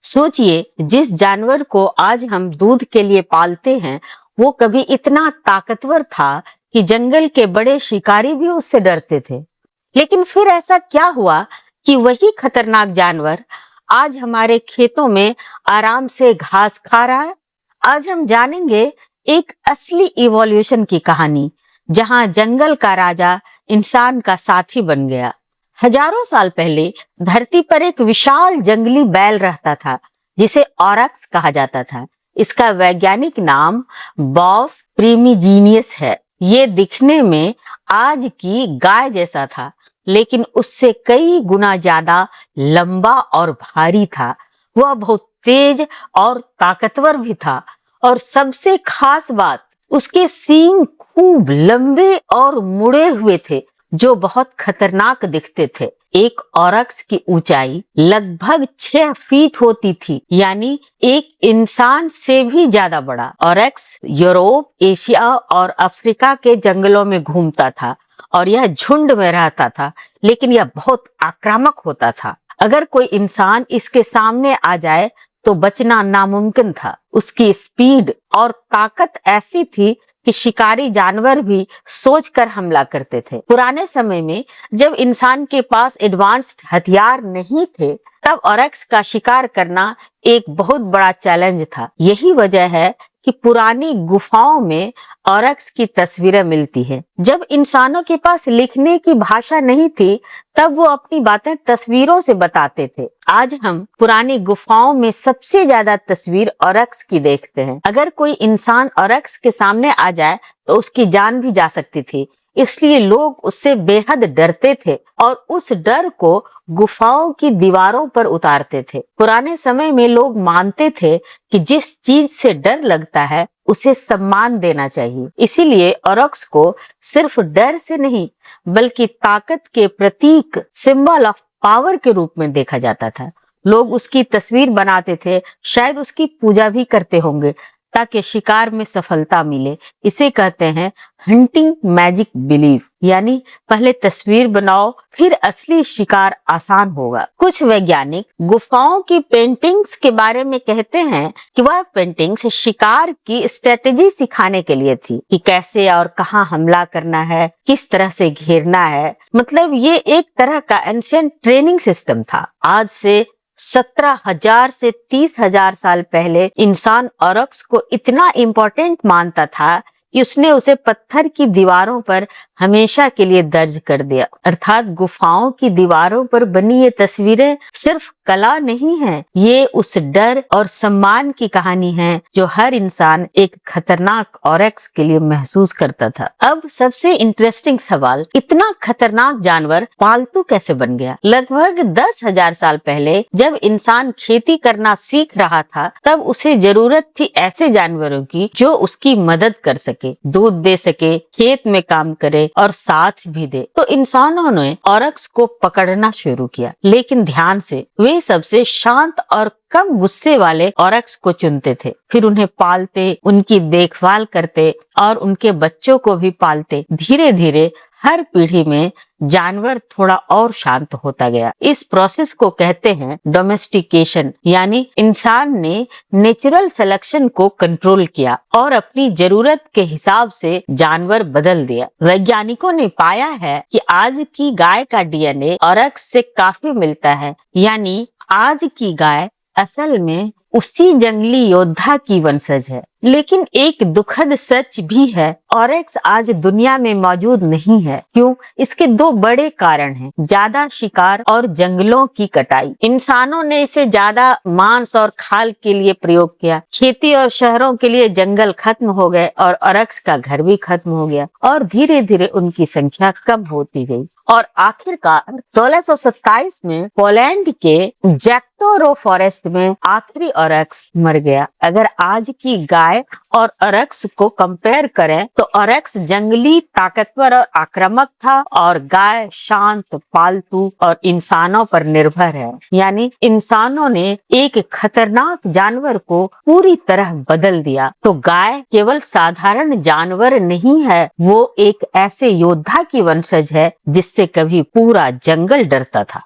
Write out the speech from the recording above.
सोचिए, जिस जानवर को आज हम दूध के लिए पालते हैं, वो कभी इतना ताकतवर था कि जंगल के बड़े शिकारी भी उससे डरते थे। लेकिन फिर ऐसा क्या हुआ कि वही खतरनाक जानवर आज हमारे खेतों में आराम से घास खा रहा है? आज हम जानेंगे एक असली इवोल्यूशन की कहानी, जहां जंगल का राजा इंसान का साथी बन गया। हजारों साल पहले धरती पर एक विशाल जंगली बैल रहता था, जिसे ऑरक्स कहा जाता था। इसका वैज्ञानिक नाम बॉस प्रिमिजीनियस है। ये दिखने में आज की गाय जैसा था, लेकिन उससे कई गुना ज्यादा लंबा और भारी था। वह बहुत तेज और ताकतवर भी था, और सबसे खास बात, उसके सींग खूब लंबे और मुड़े हुए थे, जो बहुत खतरनाक दिखते थे। एक ऑरक्स की ऊंचाई लगभग 6 फीट होती थी, यानी एक इंसान से भी ज्यादा बड़ा। ऑरक्स यूरोप, एशिया और अफ्रीका के जंगलों में घूमता था, और यह झुंड में रहता था, लेकिन यह बहुत आक्रामक होता था। अगर कोई इंसान इसके सामने आ जाए तो बचना नामुमकिन था। उसकी स्पीड और ताकत ऐसी थी कि शिकारी जानवर भी सोचकर हमला करते थे। पुराने समय में जब इंसान के पास एडवांस्ड हथियार नहीं थे, तब ऑरक्स का शिकार करना एक बहुत बड़ा चैलेंज था। यही वजह है कि पुरानी गुफाओं में ऑरक्स की तस्वीरें मिलती हैं। जब इंसानों के पास लिखने की भाषा नहीं थी, तब वो अपनी बातें तस्वीरों से बताते थे। आज हम पुरानी गुफाओं में सबसे ज्यादा तस्वीर ऑरक्स की देखते हैं। अगर कोई इंसान ऑरक्स के सामने आ जाए तो उसकी जान भी जा सकती थी, इसलिए लोग उससे बेहद डरते थे और उस डर को गुफाओं की दीवारों पर उतारते थे। पुराने समय में लोग मानते थे कि जिस चीज से डर लगता है उसे सम्मान देना चाहिए। इसीलिए ऑरक्स को सिर्फ डर से नहीं, बल्कि ताकत के प्रतीक, सिंबल ऑफ पावर के रूप में देखा जाता था। लोग उसकी तस्वीर बनाते थे, शायद उसकी पूजा भी करते होंगे, ताकि शिकार में सफलता मिले। इसे कहते हैं हंटिंग मैजिक बिलीफ, यानी पहले तस्वीर बनाओ, फिर असली शिकार आसान होगा। कुछ वैज्ञानिक गुफाओं की पेंटिंग्स के बारे में कहते हैं कि वह पेंटिंग्स शिकार की स्ट्रेटेजी सिखाने के लिए थी, कि कैसे और कहां हमला करना है, किस तरह से घेरना है। मतलब ये एक तरह का एंशिएंट ट्रेनिंग सिस्टम था। आज से 17,000 से 30,000 साल पहले इंसान ऑरक्स को इतना इम्पोर्टेंट मानता था कि उसने उसे पत्थर की दीवारों पर हमेशा के लिए दर्ज कर दिया। अर्थात गुफाओं की दीवारों पर बनी ये तस्वीरें सिर्फ कला नहीं है, ये उस डर और सम्मान की कहानी है जो हर इंसान एक खतरनाक ऑरक्स के लिए महसूस करता था। अब सबसे इंटरेस्टिंग सवाल, इतना खतरनाक जानवर पालतू कैसे बन गया? लगभग 10,000 साल पहले जब इंसान खेती करना सीख रहा था, तब उसे जरूरत थी ऐसे जानवरों की जो उसकी मदद कर सके, दूध दे सके, खेत में काम करे और साथ भी दे। तो इंसानों ने ऑरक्स को पकड़ना शुरू किया, लेकिन ध्यान से, वे सबसे शांत और कम गुस्से वाले ऑरक्स को चुनते थे। फिर उन्हें पालते, उनकी देखभाल करते और उनके बच्चों को भी पालते। धीरे धीरे हर पीढ़ी में जानवर थोड़ा और शांत होता गया। इस प्रोसेस को कहते हैं डोमेस्टिकेशन, यानी इंसान ने नेचुरल सिलेक्शन को कंट्रोल किया और अपनी जरूरत के हिसाब से जानवर बदल दिया। वैज्ञानिकों ने पाया है कि आज की गाय का डीएनए ऑरक्स से काफी मिलता है, यानी आज की गाय असल में उसी जंगली योद्धा की वंशज है। लेकिन एक दुखद सच भी है, ऑरक्स आज दुनिया में मौजूद नहीं है। क्यों? इसके दो बड़े कारण हैं। ज्यादा शिकार और जंगलों की कटाई। इंसानों ने इसे ज्यादा मांस और खाल के लिए प्रयोग किया। खेती और शहरों के लिए जंगल खत्म हो गए और ऑरक्स का घर भी खत्म हो गया, और धीरे धीरे उनकी संख्या कम होती गई। और आखिरकार 1627 में पोलैंड के जैक्टोरो फॉरेस्ट में आखिरी ऑरक्स मर गया। अगर आज की गाय और ऑरक्स को कंपेयर करें तो ऑरक्स जंगली, ताकतवर और आक्रामक था, और गाय शांत, पालतू और इंसानों पर निर्भर है। यानी इंसानों ने एक खतरनाक जानवर को पूरी तरह बदल दिया। तो गाय केवल साधारण जानवर नहीं है, वो एक ऐसे योद्धा की वंशज है जिससे कभी पूरा जंगल डरता था।